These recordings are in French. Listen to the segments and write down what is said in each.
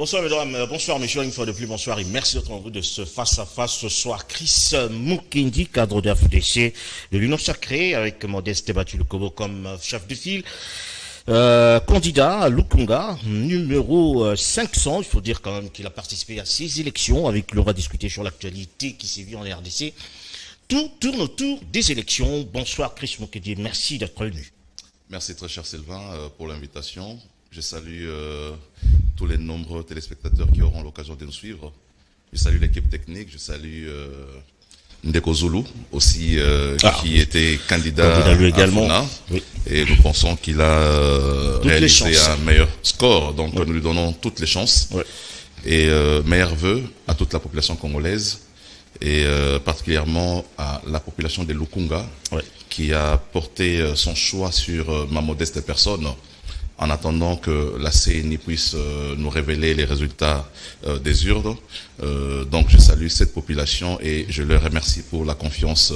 Bonsoir mesdames, bonsoir messieurs, une fois de plus, bonsoir et merci d'être en route de ce face-à-face ce soir. Chris Mukendi, cadre de FDC de l'Union Sacrée, avec Modeste Batulukobo comme chef de file. Candidat à Lukunga, numéro 500, il faut dire quand même qu'il a participé à 6 élections, avec qui on va discuter sur l'actualité qui sévit en RDC. Tout tourne autour des élections. Bonsoir Chris Mukendi, merci d'être venu. Merci très cher Sylvain pour l'invitation. Je salue tous les nombreux téléspectateurs qui auront l'occasion de nous suivre. Je salue l'équipe technique, je salue Ndeko Zulu aussi qui était candidat lui à également. FUNA. Oui. Et nous pensons qu'il a réalisé un meilleur score. Donc nous lui donnons toutes les chances. Oui. Et meilleurs vœux à toute la population congolaise et particulièrement à la population de Lukunga qui a porté son choix sur ma modeste personne. En attendant que la CENI puisse nous révéler les résultats des urnes. Donc je salue cette population et je leur remercie pour la confiance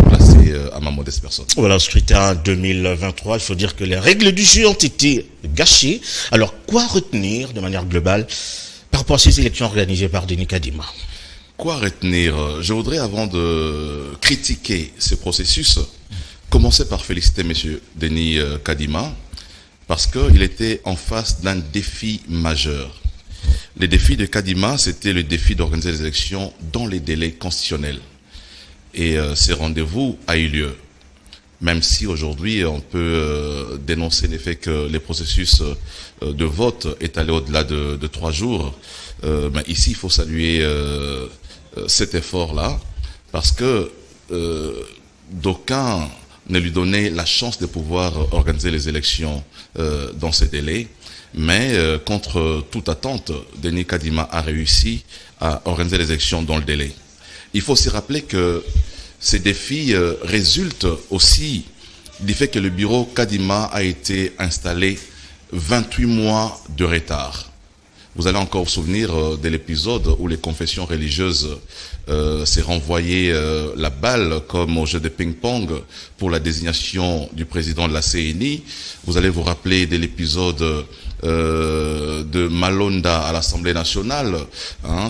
placée à ma modeste personne. Voilà, scrutin 2023, il faut dire que les règles du jeu ont été gâchées. Alors quoi retenir de manière globale par rapport à ces élections organisées par Denis Kadima? Quoi retenir? Je voudrais, avant de critiquer ce processus, commencer par féliciter M. Denis Kadima, parce qu'il était en face d'un défi majeur. Le défi de Kadima, c'était le défi d'organiser les élections dans les délais constitutionnels. Et ce rendez-vous a eu lieu. Même si aujourd'hui, on peut dénoncer le fait que le processus de vote est allé au-delà de 3 jours. Mais ici, il faut saluer cet effort-là, parce que d'aucuns ne lui donner la chance de pouvoir organiser les élections dans ces délais. Mais contre toute attente, Denis Kadima a réussi à organiser les élections dans le délai. Il faut aussi rappeler que ces défis résultent aussi du fait que le bureau Kadima a été installé 28 mois de retard. Vous allez encore vous souvenir de l'épisode où les confessions religieuses s'est renvoyé la balle comme au jeu de ping-pong pour la désignation du président de la CENI. Vous allez vous rappeler de l'épisode de Malonda à l'Assemblée nationale.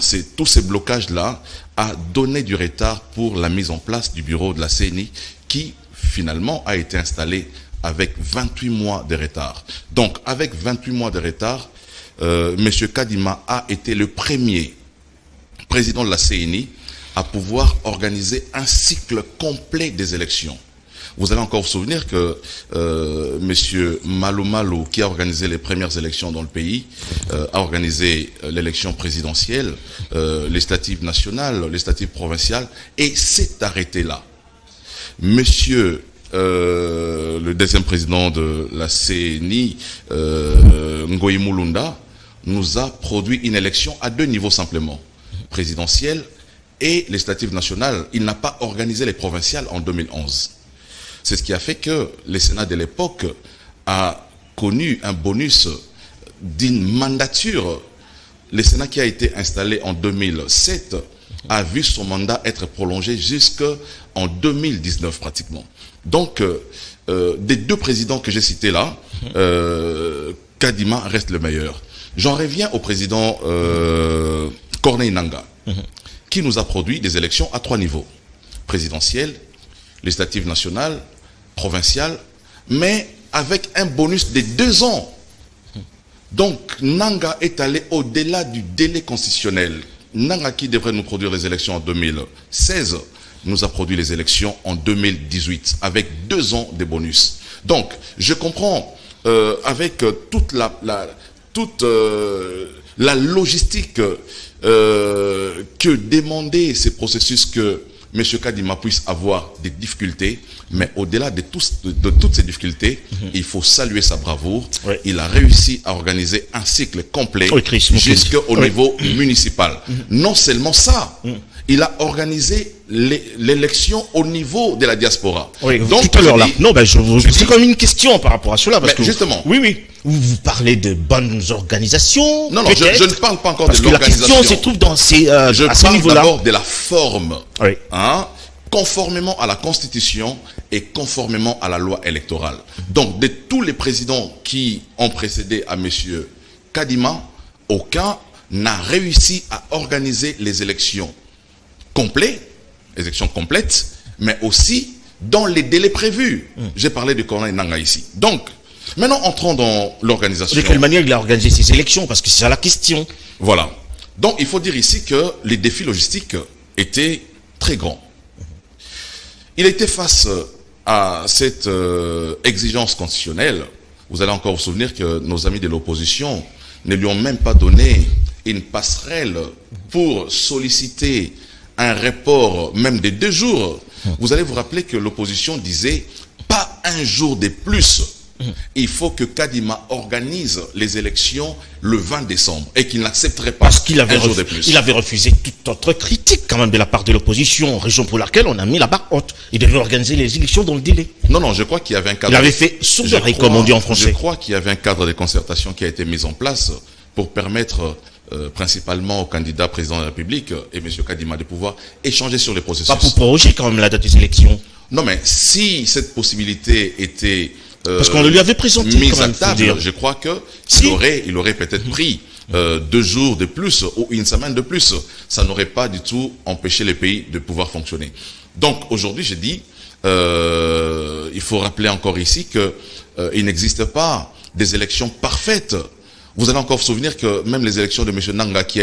C'est tous ces blocages-là a donné du retard pour la mise en place du bureau de la CENI qui finalement a été installé avec 28 mois de retard. Donc avec 28 mois de retard, M. Kadima a été le premier président de la CENI à pouvoir organiser un cycle complet des élections. Vous allez encore vous souvenir que M. Malou Malou, qui a organisé les premières élections dans le pays, a organisé l'élection présidentielle, législative nationale, législative provinciale, et s'est arrêté là. Monsieur le deuxième président de la CENI, Ngoï Mulunda, nous a produit une élection à 2 niveaux simplement, présidentielle et législative nationale. Il n'a pas organisé les provinciales en 2011. C'est ce qui a fait que le Sénat de l'époque a connu un bonus d'une mandature. Le Sénat qui a été installé en 2007 a vu son mandat être prolongé jusqu'en 2019 pratiquement. Donc, des 2 présidents que j'ai cités là, Kadima reste le meilleur. J'en reviens au président Corneille Nangaa, qui nous a produit des élections à 3 niveaux. Présidentielle, législative nationale, provinciale, mais avec un bonus de 2 ans. Donc, Nangaa est allé au-delà du délai constitutionnel. Nangaa, qui devrait nous produire les élections en 2016, nous a produit les élections en 2018, avec 2 ans de bonus. Donc, je comprends avec toute la logistique que demandait ces processus que M. Kadima puisse avoir des difficultés, mais au-delà de toutes ces difficultés, il faut saluer sa bravoure. Oui. Il a réussi à organiser un cycle complet jusqu'au niveau municipal. Non seulement ça, il a organisé l'élection au niveau de la diaspora. Oui, donc tout à l'heure là. Non, ben c'est comme une question par rapport à cela, parce que justement. Oui. Vous parlez de bonnes organisations. Non, je ne parle pas encore de l'organisation. Parce que la question se trouve dans je parle d'abord de la forme. Oui. Conformément à la Constitution et conformément à la loi électorale. Donc, de tous les présidents qui ont précédé à M. Kadima, aucun n'a réussi à organiser les élections complètes, mais aussi dans les délais prévus. J'ai parlé du colonel Nanga ici. Donc, maintenant entrons dans l'organisation. De quelle manière il a organisé ces élections? Parce que c'est ça la question. Voilà. Donc, il faut dire ici que les défis logistiques étaient très grands. Il était face à cette exigence constitutionnelle. Vous allez encore vous souvenir que nos amis de l'opposition ne lui ont même pas donné une passerelle pour solliciter un report même de 2 jours. Vous allez vous rappeler que l'opposition disait pas un jour de plus. Il faut que Kadima organise les élections le 20 décembre et qu'il n'accepterait pas un jour de plus. Il avait refusé toute autre critique quand même de la part de l'opposition, raison pour laquelle on a mis la barre haute. Il devait organiser les élections dans le délai. Non, je crois qu'il y avait un cadre. Il avait fait sourd d'oreille, comme on dit en français. Je crois qu'il y avait un cadre de concertation qui a été mis en place pour permettre principalement au candidat président de la République et M. Kadima de pouvoir échanger sur les processus. Pas pour proroger quand même la date des élections. Non, mais si cette possibilité était parce qu'on le lui avait présenté mise quand même, à table, je crois que il aurait peut-être pris 2 jours de plus ou une semaine de plus. Ça n'aurait pas du tout empêché les pays de pouvoir fonctionner. Donc aujourd'hui, j'ai dit, il faut rappeler encore ici que il n'existe pas des élections parfaites. Vous allez encore vous souvenir que même les élections de M. Nanga qui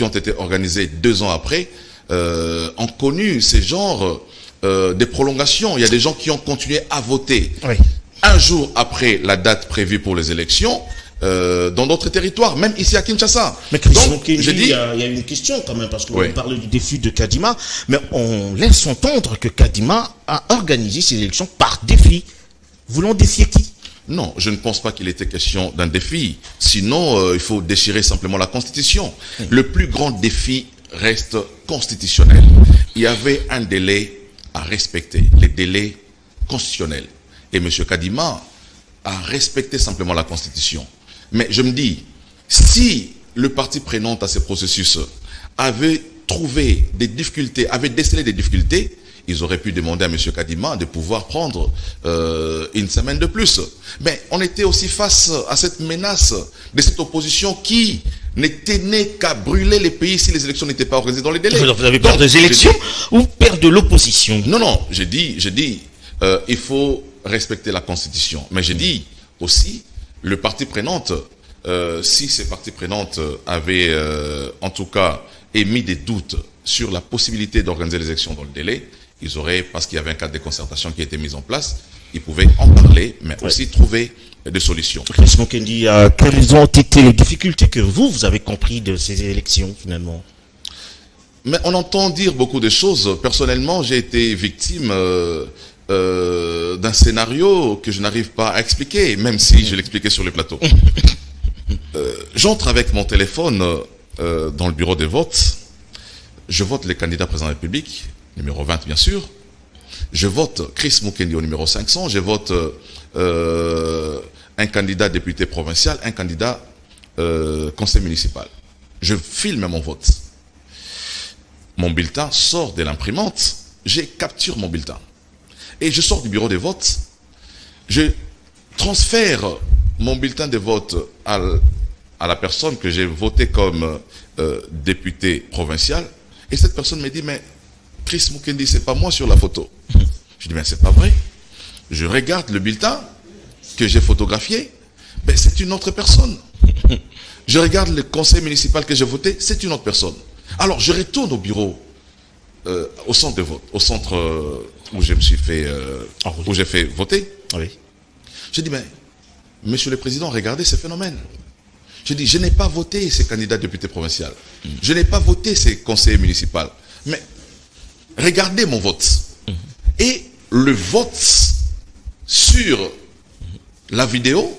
ont été organisées 2 ans après ont connu ces genres de prolongations. Il y a des gens qui ont continué à voter. Oui. 1 jour après la date prévue pour les élections, dans d'autres territoires, même ici à Kinshasa. Mais donc, j'ai dit, il y a une question quand même, parce qu'on parle du défi de Kadima, mais on laisse entendre que Kadima a organisé ces élections par défi. Voulant défier qui? Non, je ne pense pas qu'il était question d'un défi. Sinon, il faut déchirer simplement la Constitution. Le plus grand défi reste constitutionnel. Il y avait un délai à respecter, les délais constitutionnels. Et M. Kadima a respecté simplement la Constitution. Mais je me dis, si le parti prenant à ces processus avait trouvé des difficultés, avait décelé des difficultés, ils auraient pu demander à M. Kadima de pouvoir prendre une semaine de plus. Mais on était aussi face à cette menace de cette opposition qui n'était née qu'à brûler les pays si les élections n'étaient pas organisées dans les délais. Vous avez peur des élections ou peur de l'opposition? Non, j'ai dit, il faut respecter la Constitution. Mais j'ai dit aussi, le parti prenante, si ces parties prenantes avaient en tout cas émis des doutes sur la possibilité d'organiser les élections dans le délai, ils auraient, parce qu'il y avait un cadre de concertation qui a été mis en place, ils pouvaient en parler, mais aussi trouver des solutions. Chris Mukendi, quelles ont été les difficultés que vous avez compris de ces élections finalement? Mais on entend dire beaucoup de choses. Personnellement, j'ai été victime d'un scénario que je n'arrive pas à expliquer, même si je l'expliquais sur le plateau. J'entre avec mon téléphone dans le bureau de vote. Je vote les candidats présidents de la République, numéro 20 bien sûr. Je vote Chris Mukendi au numéro 500. Je vote un candidat député provincial, un candidat conseil municipal. Je filme mon vote. Mon bulletin sort de l'imprimante. Je capture mon bulletin. Et je sors du bureau de vote. Je transfère mon bulletin de vote à la personne que j'ai voté comme député provincial. Et cette personne me dit, mais Chris Mukendi, c'est pas moi sur la photo. Je dis, mais c'est pas vrai. Je regarde le bulletin que j'ai photographié. Ben, c'est une autre personne. Je regarde le conseil municipal que j'ai voté. C'est une autre personne. Alors, je retourne au bureau, au centre de vote, au centre où je me suis fait, où j'ai fait voter. Oui. Je dis, mais, monsieur le président, regardez ce phénomène. Je dis, je n'ai pas voté ces candidats députés provinciaux. Je n'ai pas voté ces conseillers municipaux. Mais, regardez mon vote. Et le vote sur la vidéo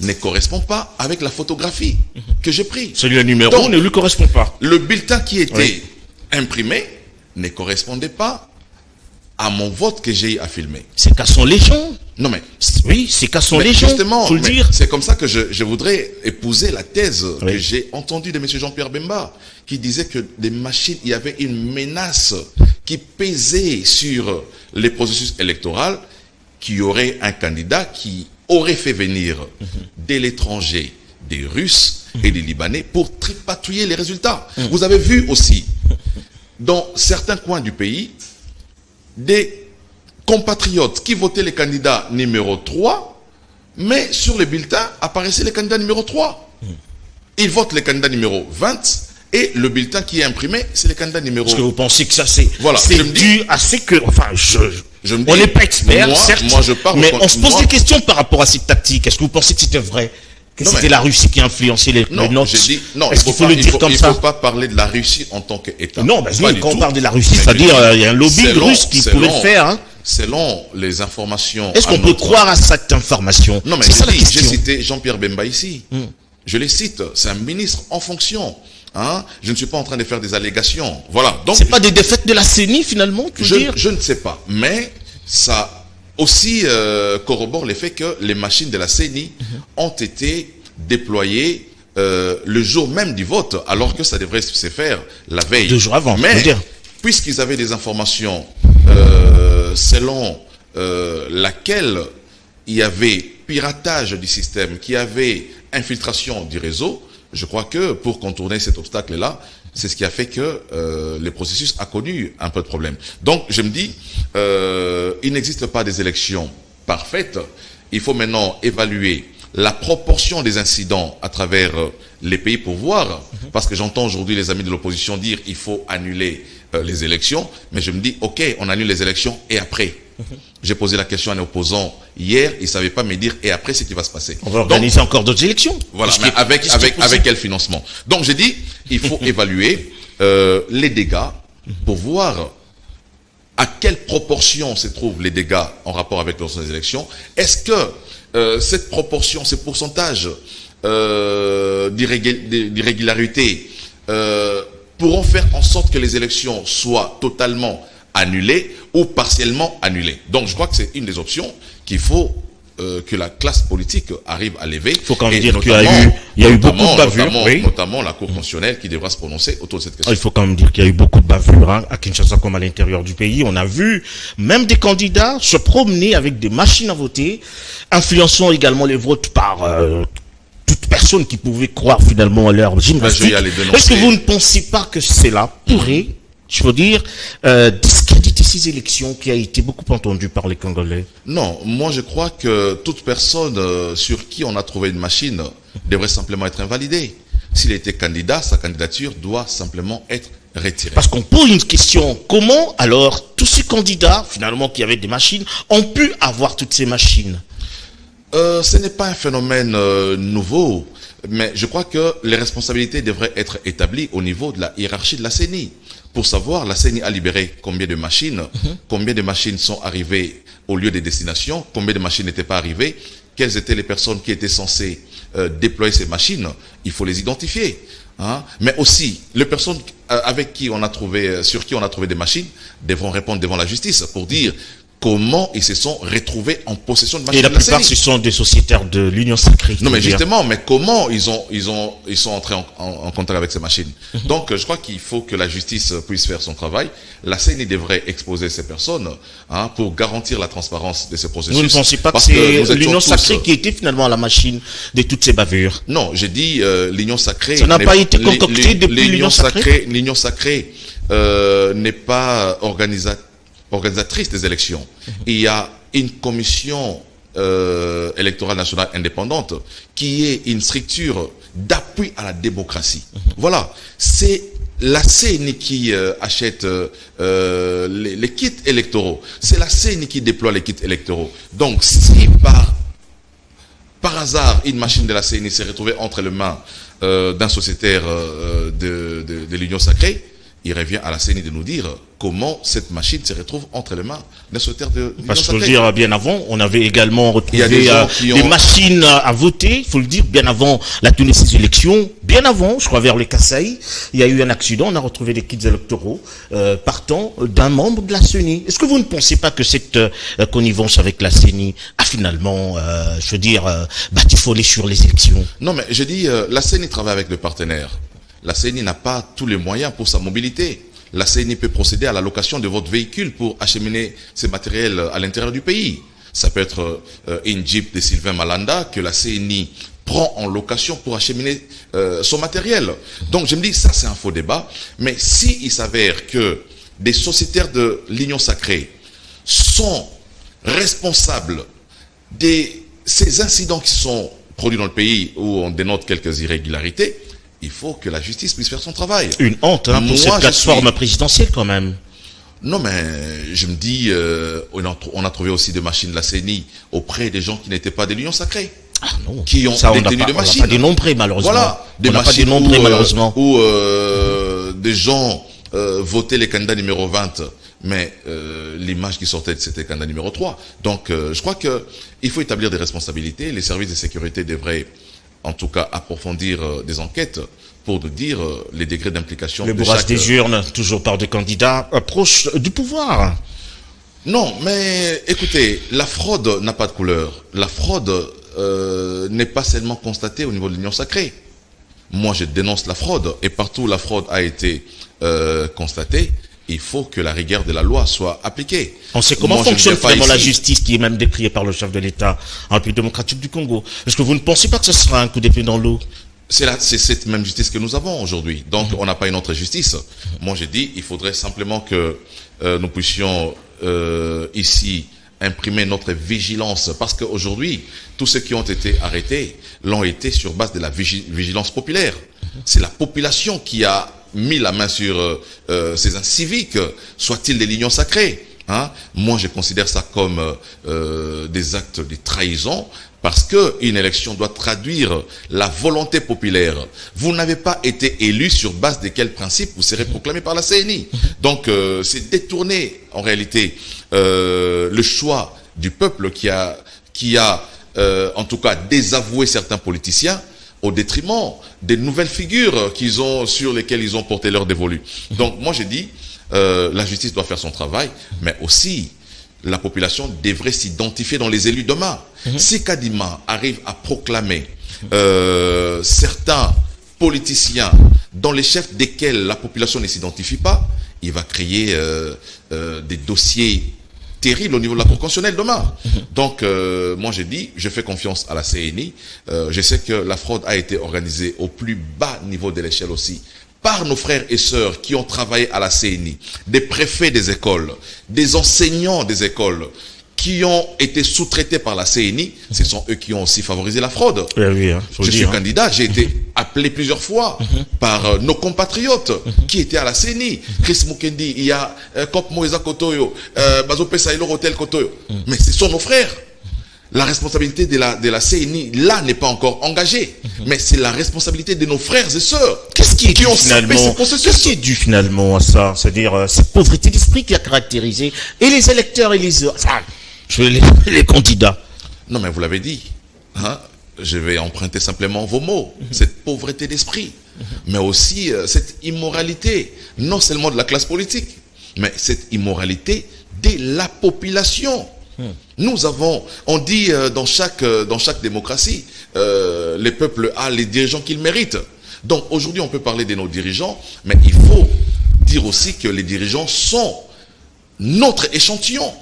ne correspond pas avec la photographie que j'ai prise. Celui-là numéro ne lui correspond pas. Le bulletin qui était imprimé ne correspondait pas à mon vote que j'ai eu à filmer. C'est qu'à son légion. Non mais... Oui, c'est qu'à son légion. Justement, faut le dire. C'est comme ça que je voudrais épouser la thèse que j'ai entendue de M. Jean-Pierre Bemba, qui disait que des machines, il y avait une menace qui pesait sur les processus électoraux, qu'il y aurait un candidat qui aurait fait venir de l'étranger des Russes et des Libanais pour tripatouiller les résultats. Vous avez vu aussi, dans certains coins du pays, des compatriotes qui votaient les candidats numéro 3, mais sur les bulletins apparaissaient les candidats numéro 3. Ils votent les candidats numéro 20, et le bulletin qui est imprimé, c'est les candidats numéro... Est-ce que vous pensez que ça, c'est voilà, dû à ce que... Enfin, je me dis, on n'est pas expert, certes, moi je parle, mais on se pose des questions par rapport à cette tactique. Est-ce que vous pensez que c'était vrai? Que c'était la Russie qui a influencé les notes? Non, est-ce qu'il faut le dire comme ça? Il ne faut pas parler de la Russie en tant qu'État. Non, quand on parle de la Russie, c'est-à-dire il y a un lobby russe qui pouvait le faire. Hein. Selon les informations... Est-ce qu'on peut croire à cette information? Non, mais j'ai cité Jean-Pierre Bemba ici. Je les cite, c'est un ministre en fonction. Hein? Je ne suis pas en train de faire des allégations. Voilà. Donc, c'est pas des défaites de la CENI finalement, je ne sais pas. Mais ça aussi corrobore les faits que les machines de la CENI ont été déployées le jour même du vote, alors que ça devrait se faire la veille. 2 jours avant. Mais puisqu'ils avaient des informations selon laquelle il y avait piratage du système, qu'il y avait infiltration du réseau, je crois que pour contourner cet obstacle-là, c'est ce qui a fait que le processus a connu un peu de problème. Donc, je me dis, il n'existe pas des élections parfaites. Il faut maintenant évaluer la proportion des incidents à travers les pays pour voir, parce que j'entends aujourd'hui les amis de l'opposition dire il faut annuler les élections, mais je me dis, ok, on annule les élections et après. J'ai posé la question à un opposant hier, il ne savait pas me dire et après ce qui va se passer. On va organiser encore d'autres élections. Voilà, mais avec quel financement? Donc j'ai dit, il faut évaluer les dégâts pour voir à quelle proportion se trouvent les dégâts en rapport avec les élections. Est-ce que cette proportion, ce pourcentage d'irrégularité pourront faire en sorte que les élections soient totalement annulées ou partiellement annulées. Donc je crois que c'est une des options qu'il faut que la classe politique arrive à lever. Il faut quand même dire qu'il y a eu beaucoup de bavures. Notamment la Cour constitutionnelle qui devra se prononcer autour de cette question. Il faut quand même dire qu'il y a eu beaucoup de bavures à Kinshasa comme à l'intérieur du pays. On a vu même des candidats se promener avec des machines à voter, influençant également les votes par toute personne qui pouvait croire finalement à leur gymnastique. Est-ce que vous ne pensez pas que cela pourrait, je veux dire, discréditer ces élections qui a été beaucoup entendues par les Congolais? Non, moi je crois que toute personne sur qui on a trouvé une machine devrait simplement être invalidée. S'il était candidat, sa candidature doit simplement être retirée. Parce qu'on pose une question, comment alors tous ces candidats finalement qui avaient des machines ont pu avoir toutes ces machines? Ce n'est pas un phénomène nouveau, mais je crois que les responsabilités devraient être établies au niveau de la hiérarchie de la CENI. Pour savoir, la CENI a libéré combien de machines, combien de machines sont arrivées au lieu des destinations, combien de machines n'étaient pas arrivées, quelles étaient les personnes qui étaient censées déployer ces machines, il faut les identifier. Hein? Mais aussi, les personnes avec qui on a trouvé, sur qui on a trouvé des machines devront répondre devant la justice pour dire comment ils se sont retrouvés en possession de machines. Et la plupart, ce sont des sociétaires de l'Union Sacrée. Non, mais justement, mais comment ils sont entrés en contact avec ces machines? Donc, je crois qu'il faut que la justice puisse faire son travail. La CENI devrait exposer ces personnes pour garantir la transparence de ce processus. Vous ne pensez pas que c'est l'Union Sacrée qui était finalement à la machine de toutes ces bavures? Non, j'ai dit l'Union Sacrée... Ça n'a pas été concocté depuis l'Union Sacrée? L'Union Sacrée n'est pas organisatrice des élections. Il y a une commission électorale nationale indépendante qui est une structure d'appui à la démocratie. Voilà, c'est la CENI qui achète les kits électoraux. C'est la CENI qui déploie les kits électoraux. Donc si par hasard une machine de la CENI s'est retrouvée entre les mains d'un sociétaire de l'Union Sacrée, il revient à la CENI de nous dire comment cette machine se retrouve entre les mains d'un sociétaire de l'Union Sacrée. Parce qu'il faut le dire, bien avant, on avait également retrouvé des machines à voter, il faut le dire, bien avant la tenue de ces élections, bien avant, je crois vers le Kasaï, il y a eu un accident, on a retrouvé des kits électoraux partant d'un membre de la CENI. Est-ce que vous ne pensez pas que cette connivence avec la CENI a finalement, je veux dire, batifolé sur les élections? Non, mais je dis, la CENI travaille avec des partenaires. La CENI n'a pas tous les moyens pour sa mobilité. La CENI peut procéder à la location de votre véhicule pour acheminer ces matériels à l'intérieur du pays. Ça peut être une Jeep de Sylvain Malanda que la CENI prend en location pour acheminer son matériel. Donc je me dis, ça c'est un faux débat. Mais si il s'avère que des sociétaires de l'Union Sacrée sont responsables de ces incidents qui sont produits dans le pays où on dénote quelques irrégularités, il faut que la justice puisse faire son travail. Une honte hein, pour cette plateforme présidentielle quand même. Non, mais je me dis, on a trouvé aussi des machines de la CENI auprès des gens qui n'étaient pas de l'Union Sacrée. Ah non. Qui ont détenu des machines. On n'a pas dénombré malheureusement. Voilà, des machines malheureusement. Où des gens votaient les candidats numéro 20, mais l'image qui sortait c'était candidat numéro 3. Donc je crois que il faut établir des responsabilités. Les services de sécurité devraient en tout cas approfondir des enquêtes pour nous dire les degrés d'implication. Le bourrage des urnes, toujours par des candidats proches du pouvoir. Non, mais écoutez, la fraude n'a pas de couleur. La fraude n'est pas seulement constatée au niveau de l'Union Sacrée. Moi, je dénonce la fraude, et partout où la fraude a été constatée, il faut que la rigueur de la loi soit appliquée. On sait comment fonctionne vraiment la justice qui est même décriée par le chef de l'État en République démocratique du Congo. Est-ce que vous ne pensez pas que ce sera un coup d'épée dans l'eau? C'est cette même justice que nous avons aujourd'hui. Donc, on n'a pas une autre justice. Moi, j'ai dit, il faudrait simplement que nous puissions ici imprimer notre vigilance. Parce qu'aujourd'hui, tous ceux qui ont été arrêtés l'ont été sur base de la vigilance populaire. C'est la population qui a mis la main sur ces inciviques, soit-il de l'Union Sacrée. Hein? Moi, je considère ça comme des actes de trahison, parce qu'une élection doit traduire la volonté populaire. Vous n'avez pas été élu sur base de quels principes vous serez proclamé par la CENI. Donc, c'est détourner, en réalité, le choix du peuple qui a en tout cas, désavoué certains politiciens au détriment des nouvelles figures sur lesquelles ils ont porté leur dévolu. Donc, moi, j'ai dit, la justice doit faire son travail, mais aussi, la population devrait s'identifier dans les élus demain. Si Kadima arrive à proclamer certains politiciens dans les chefs desquels la population ne s'identifie pas, il va créer des dossiers terribles au niveau de la Cour constitutionnelle demain. Donc, moi j'ai dit, je fais confiance à la CENI. Je sais que la fraude a été organisée au plus bas niveau de l'échelle aussi, par nos frères et sœurs qui ont travaillé à la CENI, des préfets des écoles, des enseignants des écoles, qui ont été sous-traités par la CENI, ce sont eux qui ont aussi favorisé la fraude. Oui, hein, je suis candidat, j'ai été appelé plusieurs fois par nos compatriotes qui étaient à la CENI. Chris Mukendi, il y a Kop Moïsa Kotoyo, Bazope Saïlo Hotel Kotoyo. Mais ce sont nos frères. La responsabilité de la CENI, là, n'est pas encore engagée. Mais c'est la responsabilité de nos frères et sœurs. Qu'est-ce qui est dû finalement à ça? C'est-à-dire cette pauvreté d'esprit qui a caractérisé et les électeurs et les candidats. Non, mais vous l'avez dit. Hein? Je vais emprunter simplement vos mots. Cette pauvreté d'esprit. Mais aussi cette immoralité, non seulement de la classe politique, mais cette immoralité de la population. Nous avons, on dit dans chaque démocratie, les peuples ont les dirigeants qu'ils méritent. Donc aujourd'hui on peut parler de nos dirigeants, mais il faut dire aussi que les dirigeants sont notre échantillon.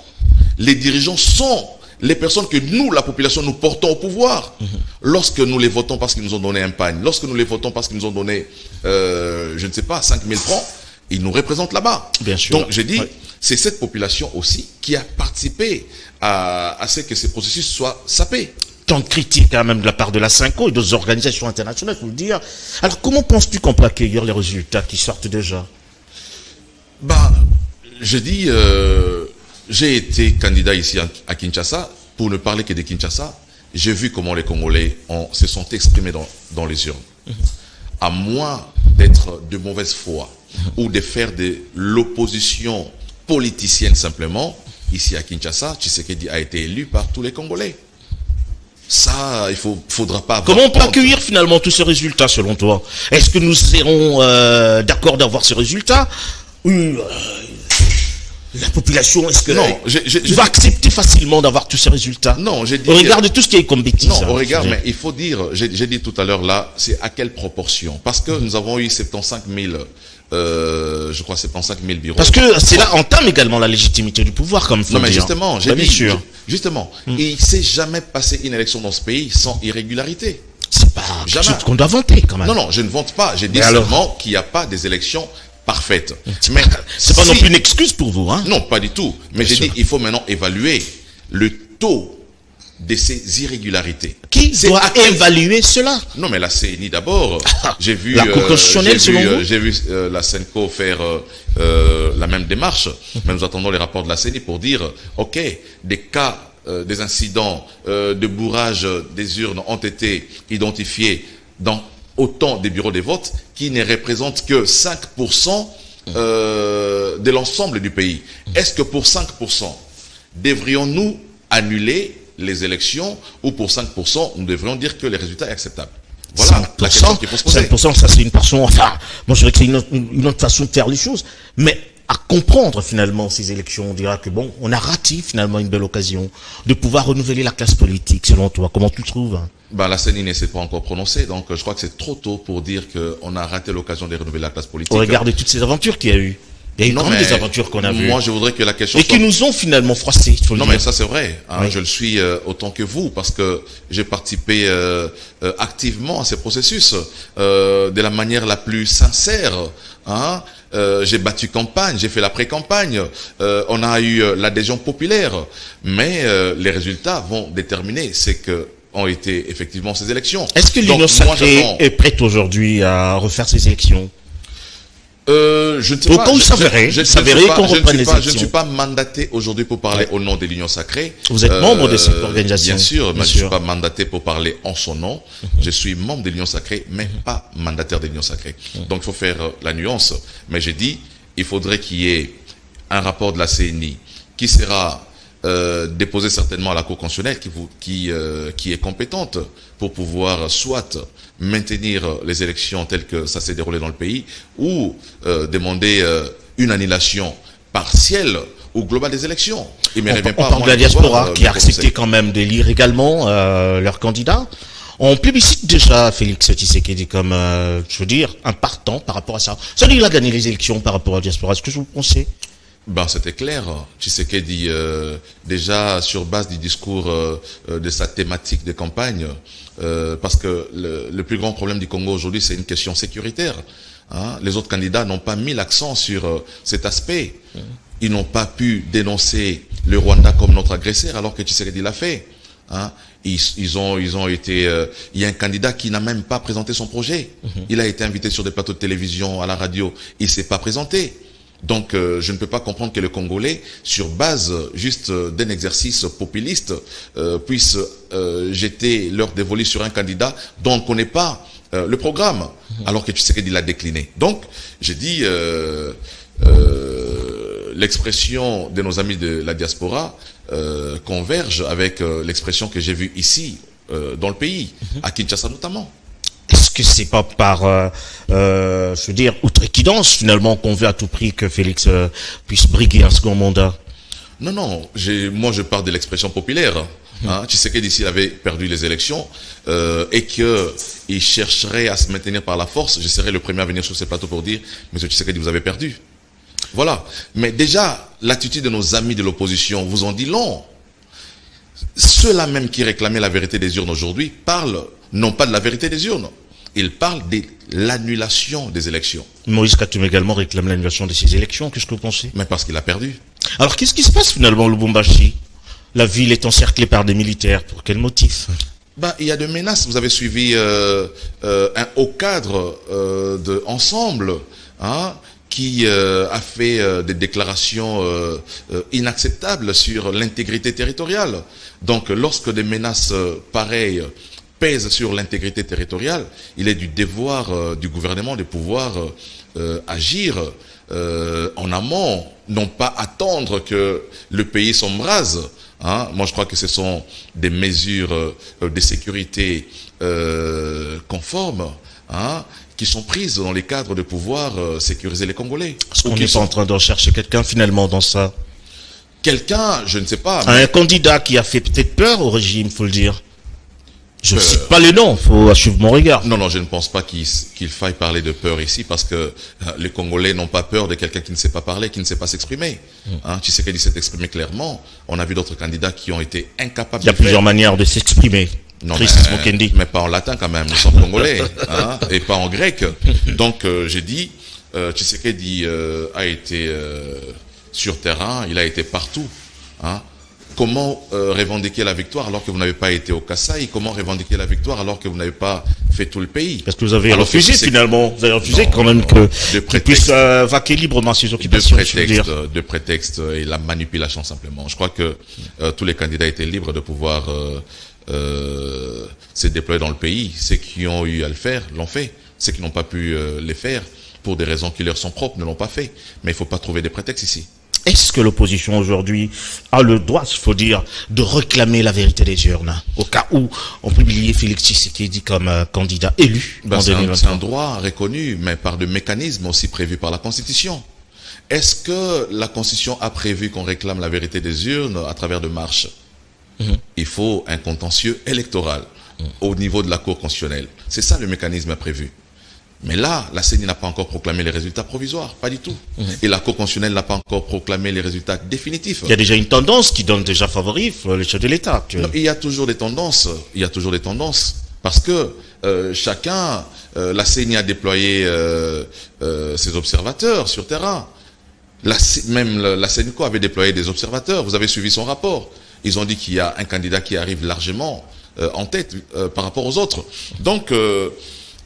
Les dirigeants sont les personnes que nous, la population, nous portons au pouvoir. Lorsque nous les votons parce qu'ils nous ont donné un pagne, lorsque nous les votons parce qu'ils nous ont donné, je ne sais pas, 5 000 francs, ils nous représentent là-bas. Bien sûr. Donc j'ai dit, c'est cette population aussi qui a participé à ce que ces processus soient sapés. Tant de critiques quand même de la part de la CINCO et d'autres organisations internationales, il faut le dire. Alors comment penses-tu qu'on peut accueillir les résultats qui sortent déjà? Je dis, j'ai été candidat ici à Kinshasa, pour ne parler que de Kinshasa. J'ai vu comment les Congolais se sont exprimés dans les urnes. À moins d'être de mauvaise foi ou de faire de l'opposition politicienne simplement, ici à Kinshasa, Tshisekedi a été élu par tous les Congolais. Ça, il faudra pas avoir... Comment on peut accueillir finalement tous ces résultats selon toi? Est-ce que nous serons d'accord d'avoir ces résultats? La population, est-ce que va accepter facilement d'avoir tous ces résultats? Non, j'ai dit... Au regard de tout ce qui est comme bêtise. Non, au regard, mais il faut dire, j'ai dit tout à l'heure là, c'est à quelle proportion? Parce que nous avons eu 75 000, je crois 75 000 bureaux. Parce que c'est là entame également la légitimité du pouvoir, comme faut dire. Non, mais justement, j'ai dit, bien sûr. justement, il ne s'est jamais passé une élection dans ce pays sans irrégularité. Jamais. C'est ce qu'on doit vanter quand même. Non, non, je ne vante pas. J'ai dit seulement qu'il n'y a pas des élections parfaites. Mais c'est pas non plus une excuse pour vous, hein? Non, pas du tout. Mais j'ai dit, il faut maintenant évaluer le taux de ces irrégularités. Qui doit évaluer cela? Non, mais la CNI d'abord. J'ai vu la Cour constitutionnelle, selon vous? J'ai vu la Senco faire la même démarche. Mais nous attendons les rapports de la CNI pour dire, ok, des cas, des incidents de bourrage des urnes ont été identifiés dans autant des bureaux de vote qui ne représentent que 5% de l'ensemble du pays. Est-ce que pour 5%, devrions-nous annuler les élections ou pour 5%, nous devrions dire que le résultat est acceptable? Voilà 5%, la question qu'il faut se poser. 5%, ça c'est une portion, enfin, moi je dirais que c'est une autre façon de faire les choses. Mais à comprendre finalement ces élections, on dira que bon, on a raté finalement une belle occasion de pouvoir renouveler la classe politique, selon toi. Comment tu le trouves? Ben, la CENI ne s'est pas encore prononcée, donc je crois que c'est trop tôt pour dire qu'on a raté l'occasion de renouveler la classe politique. Au regard de toutes ces aventures qu'il y a eu. Il y a eu quand même des aventures qu'on a vues. Moi, je voudrais que la question et qui nous ont finalement froissés, il faut le dire. Non, mais ça c'est vrai. Hein, oui. Je le suis autant que vous, parce que j'ai participé activement à ces processus de la manière la plus sincère. Hein. J'ai battu campagne, j'ai fait la pré-campagne. On a eu l'adhésion populaire, mais les résultats vont déterminer ce que ont été effectivement ces élections. Est-ce que l'Union sacrée est prête aujourd'hui à refaire ces élections? Je ne sais pas. Je ne suis pas mandaté aujourd'hui pour parler au nom de l'Union sacrée. Vous êtes membre de cette organisation? Bien sûr, mais je ne suis pas mandaté pour parler en son nom. Je suis membre de l'Union sacrée, mais pas mandataire de l'Union sacrée. Donc il faut faire la nuance. Mais j'ai dit, il faudrait qu'il y ait un rapport de la CNI qui sera déposé certainement à la Cour constitutionnelle qui est compétente pour pouvoir soit maintenir les élections telles que ça s'est déroulé dans le pays ou demander une annulation partielle ou globale des élections. Il ne revient pas à de la diaspora qui a accepté quand même d'élire également leur candidat. On plébiscite déjà Félix Tshisekedi comme, je veux dire, un partant par rapport à ça. C'est-à-dire qu'il a gagné les élections par rapport à la diaspora. Est-ce que vous pensez? Ben, c'était clair. Tshisekedi, déjà sur base du discours de sa thématique de campagne, parce que le plus grand problème du Congo aujourd'hui, c'est une question sécuritaire. Hein. Les autres candidats n'ont pas mis l'accent sur cet aspect. Ils n'ont pas pu dénoncer le Rwanda comme notre agresseur, alors que Tshisekedi l'a fait. Hein. Ils ont été. Il y a un candidat qui n'a même pas présenté son projet. Il a été invité sur des plateaux de télévision, à la radio. Il s'est pas présenté. Donc, je ne peux pas comprendre que les Congolais, sur base juste d'un exercice populiste, puissent jeter leur dévolu sur un candidat dont on ne connaît pas le programme, alors que Tshisekedi l'a décliné. Donc, j'ai dit, l'expression de nos amis de la diaspora converge avec l'expression que j'ai vue ici, dans le pays, à Kinshasa notamment. Est-ce que c'est pas par, je veux dire, outrecuidance finalement qu'on veut à tout prix que Félix puisse briguer un second mandat? Non, non. Moi, je parle de l'expression populaire. Hein, Tshisekedi, s'il avait perdu les élections et qu'il chercherait à se maintenir par la force, je serais le premier à venir sur ces plateaux pour dire, Monsieur Tshisekedi, vous avez perdu. Voilà. Mais déjà, l'attitude de nos amis de l'opposition vous en dit long. Ceux-là même qui réclamaient la vérité des urnes aujourd'hui parlent non pas de la vérité des urnes, ils parlent de l'annulation des élections. Moïse Katumbi également réclame l'annulation de ces élections, qu'est-ce que vous pensez? Mais parce qu'il a perdu. Alors qu'est-ce qui se passe finalement au Lubumbashi? La ville est encerclée par des militaires, pour quel motif? Ben, il y a des menaces, vous avez suivi un haut cadre de Ensemble, hein, qui a fait des déclarations inacceptables sur l'intégrité territoriale. Donc lorsque des menaces pareilles pèsent sur l'intégrité territoriale, il est du devoir du gouvernement de pouvoir agir en amont, non pas attendre que le pays s'embrase. Hein. Moi je crois que ce sont des mesures de sécurité conformes, hein, qui sont prises dans les cadres de pouvoir sécuriser les Congolais. Est-ce qu'on n'est pas en train de rechercher quelqu'un finalement dans ça? Quelqu'un, je ne sais pas. Mais... un candidat qui a fait peut-être peur au régime, faut le dire. Je ne cite pas les noms, il faut suivre mon regard. Non, non, je ne pense pas qu'il faille parler de peur ici, parce que les Congolais n'ont pas peur de quelqu'un qui ne sait pas parler, qui ne sait pas s'exprimer. Hein, Tshisekedi s'est exprimé clairement. On a vu d'autres candidats qui ont été incapables de faire. Il y a plusieurs manières de s'exprimer. Non, Chris Mukendi. mais pas en latin quand même, nous sommes congolais, hein, et pas en grec. Donc j'ai dit, Tshisekedi a été sur terrain, il a été partout. Hein. Comment revendiquer la victoire alors que vous n'avez pas été au Kasaï? Comment revendiquer la victoire alors que vous n'avez pas fait tout le pays? Parce que vous avez refusé finalement, vous avez refusé quand même qu'il puisse vaquer librement ses occupations. De prétexte et la manipulation simplement. Je crois que tous les candidats étaient libres de pouvoir se déployer dans le pays. Ceux qui ont eu à le faire l'ont fait. Ceux qui n'ont pas pu les faire pour des raisons qui leur sont propres ne l'ont pas fait. Mais il ne faut pas trouver des prétextes ici. Est-ce que l'opposition aujourd'hui a le droit, il faut dire, de réclamer la vérité des urnes au cas où on publie Félix Tshisekedi comme candidat élu en 2023? C'est un droit reconnu, mais par des mécanismes aussi prévus par la Constitution. Est-ce que la Constitution a prévu qu'on réclame la vérité des urnes à travers de marches? Il faut un contentieux électoral au niveau de la Cour constitutionnelle. C'est ça le mécanisme prévu. Mais là, la CENI n'a pas encore proclamé les résultats provisoires, pas du tout. Et la Cour constitutionnelle n'a pas encore proclamé les résultats définitifs. Il y a déjà une tendance qui donne déjà favori le chef de l'État. Il y a toujours des tendances. Il y a toujours des tendances. Parce que la CENI a déployé ses observateurs sur terrain. Même la CENICO avait déployé des observateurs. Vous avez suivi son rapport. Ils ont dit qu'il y a un candidat qui arrive largement en tête par rapport aux autres. Donc,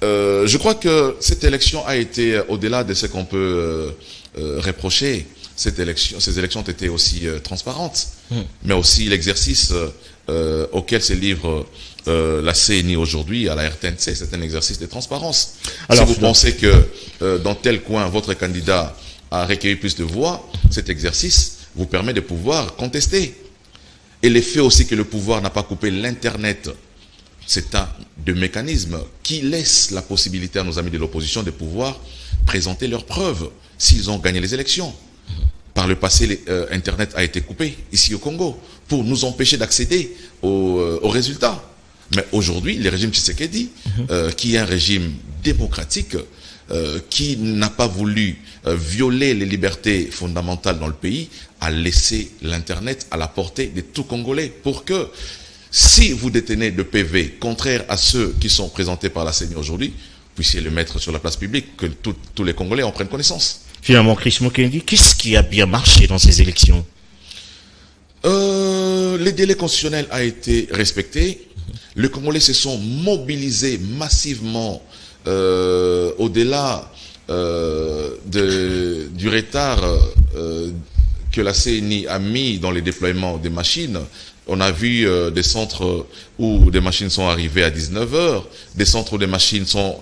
je crois que cette élection a été au-delà de ce qu'on peut reprocher. Ces élections ont été aussi transparentes, mais aussi l'exercice auquel se livre la CENI aujourd'hui à la RTNC, c'est un exercice de transparence. Alors, si vous pensez que dans tel coin, votre candidat a recueilli plus de voix, cet exercice vous permet de pouvoir contester. Et l'effet aussi que le pouvoir n'a pas coupé l'Internet, c'est un de mécanismes qui laisse la possibilité à nos amis de l'opposition de pouvoir présenter leurs preuves s'ils ont gagné les élections. Par le passé, Internet a été coupé ici au Congo pour nous empêcher d'accéder aux résultats. Mais aujourd'hui, le régime Tshisekedi, qui est un régime démocratique, qui n'a pas voulu violer les libertés fondamentales dans le pays, a laissé l'Internet à la portée de tout Congolais pour que, si vous détenez de PV contraires à ceux qui sont présentés par la CENI aujourd'hui, puissiez le mettre sur la place publique, que tous les Congolais en prennent connaissance. Finalement, Chris Mukendi, qu'est-ce qui a bien marché dans ces élections? Les délais constitutionnels ont été respectés. Les Congolais se sont mobilisés massivement au-delà du retard que la CENI a mis dans les déploiements des machines. On a vu des centres où des machines sont arrivées à 19h, des centres où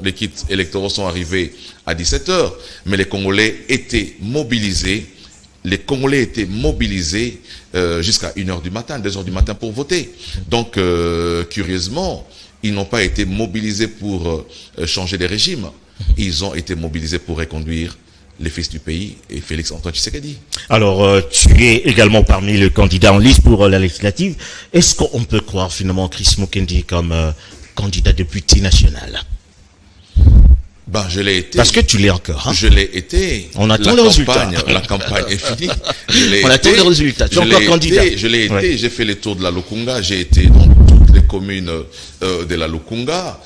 les kits électoraux sont arrivés à 17h, mais les Congolais étaient mobilisés. Jusqu'à 1h du matin, 2h du matin pour voter. Donc, curieusement, ils n'ont pas été mobilisés pour changer des régimes. Ils ont été mobilisés pour reconduire les fils du pays et Félix Antoine Tshisekedi. Alors, tu es également parmi les candidats en liste pour la législative. Est-ce qu'on peut croire finalement Chris Mukendi comme candidat député national? Ben, je l'ai été. Parce que tu l'es encore. Hein? Je l'ai été. On attend les résultats. La campagne est finie. On attend les résultats. Tu es encore candidat. Je l'ai été. J'ai fait les tours de la Lukunga. J'ai été dans toutes les communes de la Lukunga.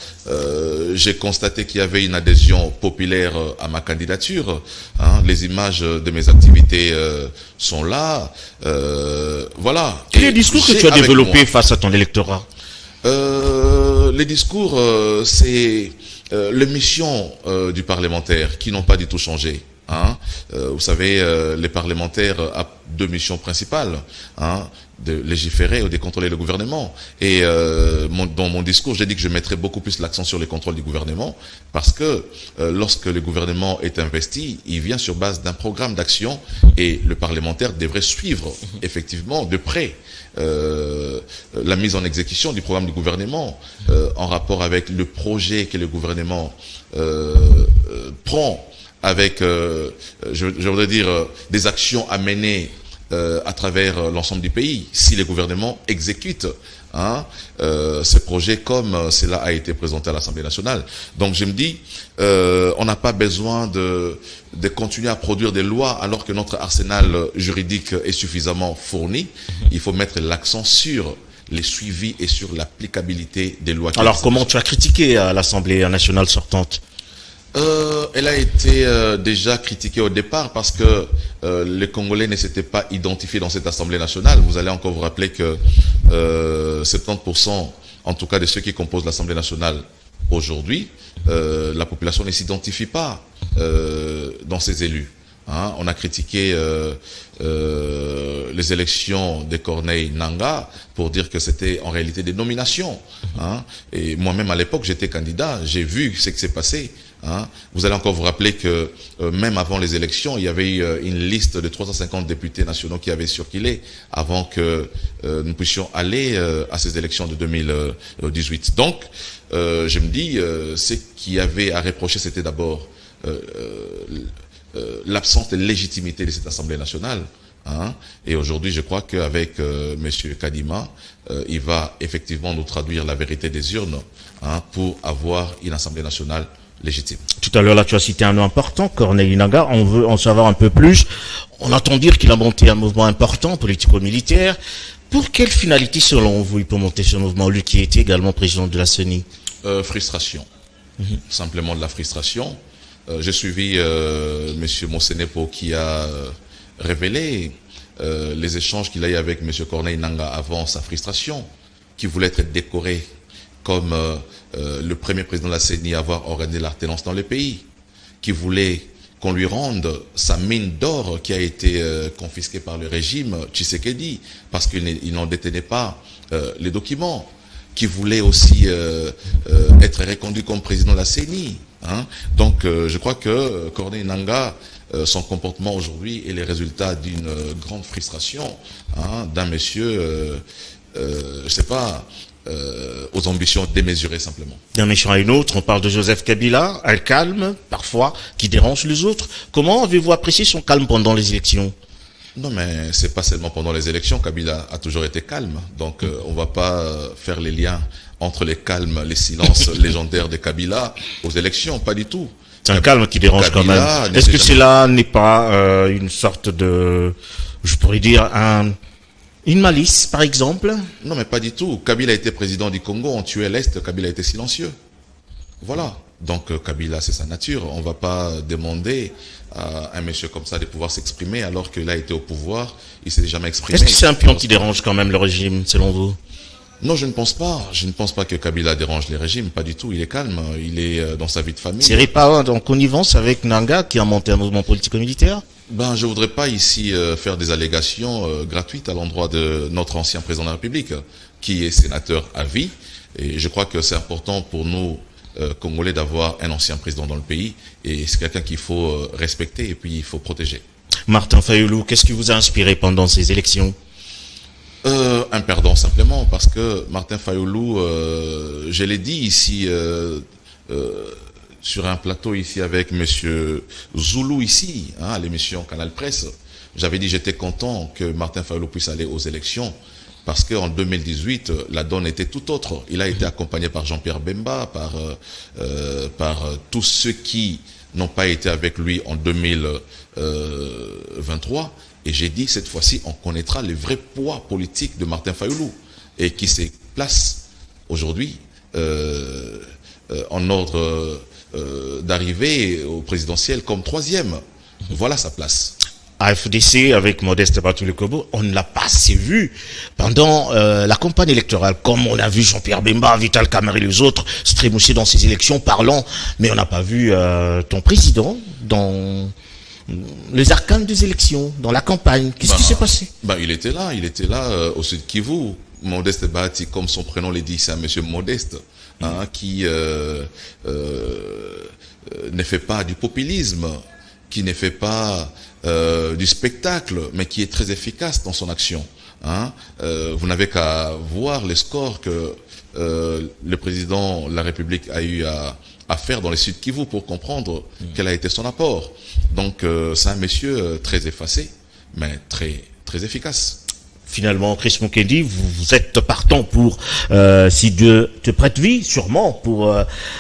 J'ai constaté qu'il y avait une adhésion populaire à ma candidature. Hein. Les images de mes activités sont là. Voilà. Quel est le discours que tu as développé face à ton électorat? Les discours, c'est les missions du parlementaire qui n'ont pas du tout changé. Hein. Vous savez, les parlementaires ont deux missions principales, hein, de légiférer ou de contrôler le gouvernement. Et dans mon discours, j'ai dit que je mettrais beaucoup plus l'accent sur le contrôle du gouvernement, parce que lorsque le gouvernement est investi, il vient sur base d'un programme d'action, et le parlementaire devrait suivre effectivement de près la mise en exécution du programme du gouvernement en rapport avec le projet que le gouvernement prend avec, je voudrais dire, des actions à mener à travers l'ensemble du pays, si le gouvernement exécute ce projet comme cela a été présenté à l'Assemblée nationale. Donc je me dis, on n'a pas besoin de continuer à produire des lois alors que notre arsenal juridique est suffisamment fourni. Il faut mettre l'accent sur les suivis et sur l'applicabilité des lois. Alors comment tu as critiqué l'Assemblée nationale sortante? Elle a été déjà critiquée au départ parce que les Congolais ne s'étaient pas identifiés dans cette Assemblée nationale. Vous allez encore vous rappeler que 70% en tout cas de ceux qui composent l'Assemblée nationale aujourd'hui, la population ne s'identifie pas dans ces élus. Hein, on a critiqué les élections de Corneille Nangaa pour dire que c'était en réalité des nominations. Hein, et moi-même à l'époque j'étais candidat, j'ai vu ce qui s'est passé. Hein. Vous allez encore vous rappeler que même avant les élections, il y avait eu une liste de 350 députés nationaux qui avaient circulé avant que nous puissions aller à ces élections de 2018. Donc, je me dis, ce qu'il y avait à reprocher, c'était d'abord l'absence de légitimité de cette Assemblée nationale. Hein. Et aujourd'hui, je crois qu'avec Monsieur Kadima, il va effectivement nous traduire la vérité des urnes, hein, pour avoir une Assemblée nationale légitime. Tout à l'heure, là, tu as cité un nom important, Corneille Nangaa. On veut en savoir un peu plus. On entend dire qu'il a monté un mouvement important, politico-militaire. Pour quelle finalité, selon vous, il peut monter ce mouvement, lui qui était également président de la CENI? Frustration. Simplement de la frustration. J'ai suivi Monsieur Monsenepo qui a révélé les échanges qu'il a eu avec Monsieur Corneille Nangaa avant sa frustration, qui voulait être décoré comme le premier président de la CENI à avoir organisé l'alternance dans le pays, qui voulait qu'on lui rende sa mine d'or qui a été confisquée par le régime Tshisekedi, parce qu'il n'en détenait pas les documents, qui voulait aussi être reconduit comme président de la CENI. Hein. Donc je crois que Corneille Nangaa, son comportement aujourd'hui est le résultat d'une grande frustration, hein, d'un monsieur, je sais pas, aux ambitions démesurées simplement. D'un méchant à une autre, on parle de Joseph Kabila, un calme, parfois, qui dérange les autres. Comment avez-vous apprécié son calme pendant les élections? Non, mais c'est pas seulement pendant les élections. Kabila a toujours été calme. Donc, on va pas faire les liens entre les calmes, les silences légendaires de Kabila aux élections. Pas du tout. C'est un calme qui dérange Kabila, quand même. Est-ce que cela n'est pas une sorte de, je pourrais dire, une malice, par exemple? Non, mais pas du tout. Kabila était président du Congo, on tuait l'Est, Kabila était silencieux. Voilà. Donc, Kabila, c'est sa nature. On ne va pas demander à un monsieur comme ça de pouvoir s'exprimer alors qu'il a été au pouvoir, il ne s'est jamais exprimé. Est-ce que c'est un pion qui dérange quand même le régime, selon vous? Non, je ne pense pas. Je ne pense pas que Kabila dérange les régimes, pas du tout. Il est calme, il est dans sa vie de famille. C'est pas en connivence avec Nangaa qui a monté un mouvement politico-militaire? Ben, je voudrais pas ici faire des allégations gratuites à l'endroit de notre ancien président de la République, qui est sénateur à vie. Et je crois que c'est important pour nous, Congolais, d'avoir un ancien président dans le pays. Et c'est quelqu'un qu'il faut respecter et puis il faut protéger. Martin Fayoulou, qu'est-ce qui vous a inspiré pendant ces élections? Un perdant simplement, parce que Martin Fayoulou, je l'ai dit ici, sur un plateau ici avec Monsieur Zoulou ici, hein, à l'émission Canal Presse, j'avais dit j'étais content que Martin Fayoulou puisse aller aux élections, parce qu'en 2018, la donne était tout autre. Il a été accompagné par Jean-Pierre Bemba, par tous ceux qui n'ont pas été avec lui en 2023. Et j'ai dit, cette fois-ci, on connaîtra le vrai poids politique de Martin Fayoulou, et qui se place aujourd'hui en ordre d'arrivée au présidentiel comme 3e. Voilà sa place. AFDC avec Modeste Batou-Lukobo, on ne l'a pas assez vu pendant la campagne électorale, comme on a vu Jean-Pierre Bemba, Vital Kamerhe et les autres se trémousser dans ces élections parlant, mais on n'a pas vu ton président dans les arcanes des élections, dans la campagne. Qu'est-ce qui s'est passé? Il était là au Sud Kivu. Modeste Bati, comme son prénom le dit, c'est un monsieur modeste, hein, qui ne fait pas du populisme, qui ne fait pas du spectacle, mais qui est très efficace dans son action. Hein. Vous n'avez qu'à voir les scores que le président de la République a eu à faire dans les Sud Kivu pour comprendre quel a été son apport. Donc c'est un monsieur très effacé, mais très, très efficace. Finalement, Chris Mukendi, vous êtes partant pour, si Dieu te prête vie, sûrement, pour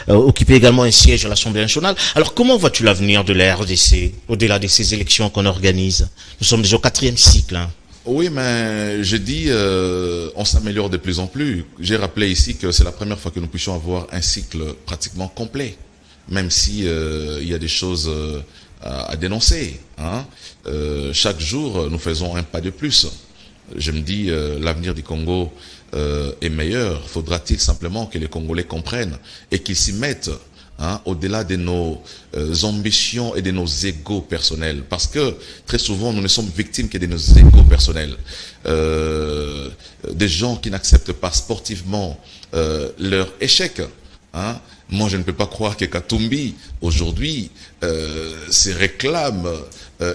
occuper également un siège à l'Assemblée nationale. Alors, comment vois-tu l'avenir de la RDC, au-delà de ces élections qu'on organise? Nous sommes déjà au 4e cycle. Hein. Oui, mais je dis, on s'améliore de plus en plus. J'ai rappelé ici que c'est la première fois que nous puissions avoir un cycle pratiquement complet, même si il y a des choses à dénoncer. Hein. Chaque jour, nous faisons un pas de plus. Je me dis, l'avenir du Congo est meilleur. Faudra-t-il simplement que les Congolais comprennent et qu'ils s'y mettent, hein, au-delà de nos ambitions et de nos égos personnels. Parce que très souvent, nous ne sommes victimes que de nos égos personnels. Des gens qui n'acceptent pas sportivement leur échec. Hein. Moi, je ne peux pas croire que Katumbi, aujourd'hui, se réclame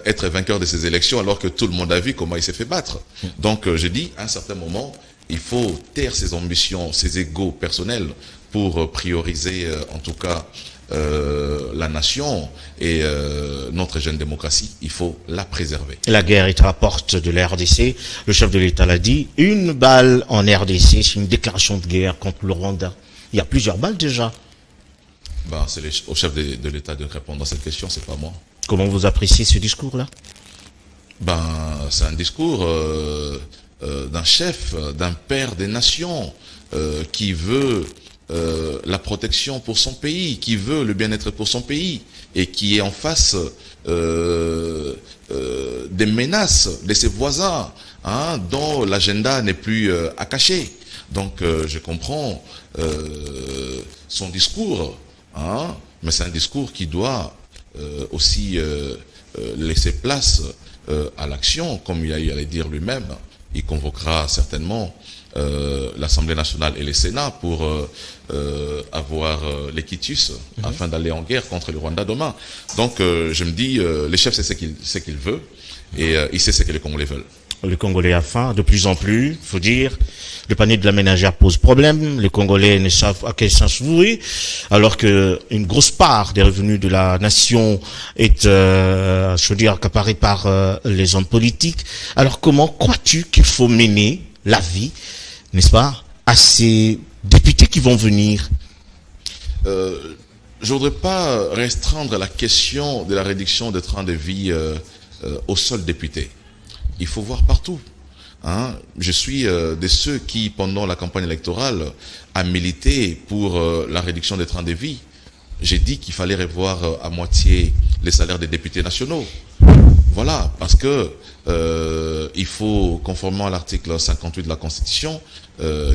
être vainqueur de ces élections alors que tout le monde a vu comment il s'est fait battre. Donc, je dis, à un certain moment, il faut taire ses ambitions, ses égos personnels pour prioriser, en tout cas, la nation et notre jeune démocratie. Il faut la préserver. La guerre est à la porte de la RDC. Le chef de l'État l'a dit. Une balle en RDC, c'est une déclaration de guerre contre le Rwanda. Il y a plusieurs balles déjà. Ben, c'est au chef de l'État de répondre à cette question, c'est pas moi. Comment vous appréciez ce discours-là? Ben, c'est un discours d'un chef, d'un père des nations, qui veut la protection pour son pays, qui veut le bien-être pour son pays, et qui est en face des menaces de ses voisins, hein, dont l'agenda n'est plus à cacher. Donc, je comprends son discours, hein, mais c'est un discours qui doit aussi laisser place à l'action, comme il a eu à le dire lui-même. Il convoquera certainement l'Assemblée nationale et le Sénat pour avoir l'équitus afin d'aller en guerre contre le Rwanda demain. Donc, je me dis, le chef sait ce qu'il veut et il sait ce que les Congolais veulent. Les Congolais a faim de plus en plus, faut dire. Le panier de la ménagère pose problème. Les Congolais ne savent à quel sens vouer, alors que une grosse part des revenus de la nation est, je veux dire, accaparée par les hommes politiques. Alors comment crois-tu qu'il faut mener la vie, n'est-ce pas, à ces députés qui vont venir? Je voudrais pas restreindre la question de la réduction des trains de vie aux seuls députés. Il faut voir partout. Hein. Je suis de ceux qui, pendant la campagne électorale, a milité pour la réduction des trains de vie. J'ai dit qu'il fallait revoir à moitié les salaires des députés nationaux. Voilà, parce que il faut, conformément à l'article 58 de la Constitution,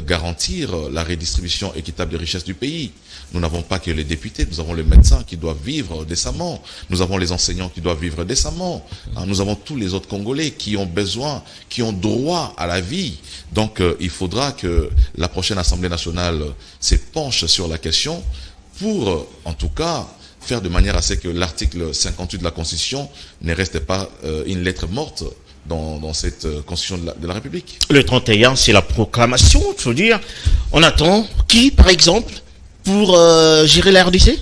garantir la redistribution équitable des richesses du pays. Nous n'avons pas que les députés, nous avons les médecins qui doivent vivre décemment, nous avons les enseignants qui doivent vivre décemment, hein, nous avons tous les autres Congolais qui ont besoin, qui ont droit à la vie. Donc il faudra que la prochaine Assemblée nationale se penche sur la question pour, en tout cas, faire de manière à ce que l'article 58 de la Constitution ne reste pas une lettre morte dans cette Constitution de la République. Le 31, c'est la proclamation, il faut dire. On attend qui, par exemple, pour gérer la RDC?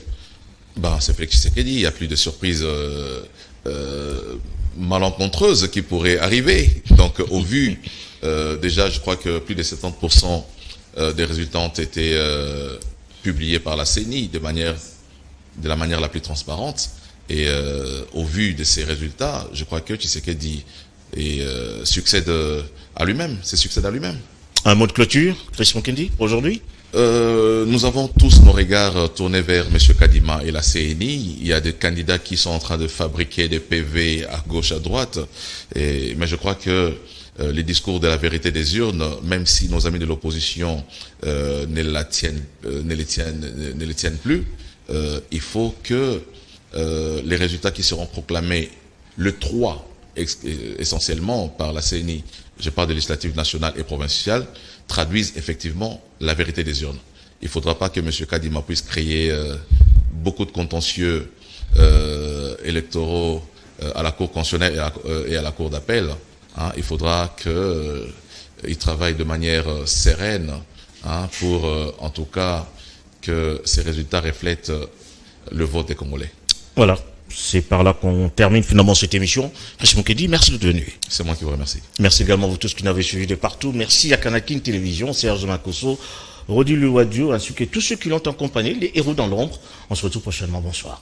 Ben, c'est Félix Tshisekedi. Il n'y a plus de surprises malencontreuses qui pourraient arriver. Donc, au vu, déjà, je crois que plus de 70% des résultats ont été publiés par la CENI de la manière la plus transparente. Et au vu de ces résultats, je crois que Tshisekedi succède à lui-même. C'est succède à lui-même. Un mot de clôture, Chris Mukendi, aujourd'hui? Nous avons tous nos regards tournés vers M. Kadima et la CNI. Il y a des candidats qui sont en train de fabriquer des PV à gauche, à droite. Mais je crois que les discours de la vérité des urnes, même si nos amis de l'opposition ne les tiennent plus, il faut que les résultats qui seront proclamés le 3, essentiellement par la CNI, je parle de législative nationale et provinciale, traduisent effectivement la vérité des urnes. Il ne faudra pas que M. Kadima puisse créer beaucoup de contentieux électoraux à la Cour constitutionnelle et à la Cour d'appel. Hein. Il faudra qu'il travaille de manière sereine, hein, pour, en tout cas, que ces résultats reflètent le vote des Congolais. Voilà. C'est par là qu'on termine finalement cette émission. Chris Mukendi, merci d'être venu. C'est moi qui vous remercie. Merci également à vous tous qui nous avez suivis de partout. Merci à Kanakin Télévision, Serge Makosso, Rodi Luwadio, ainsi que tous ceux qui l'ont accompagné, les héros dans l'ombre. On se retrouve prochainement. Bonsoir.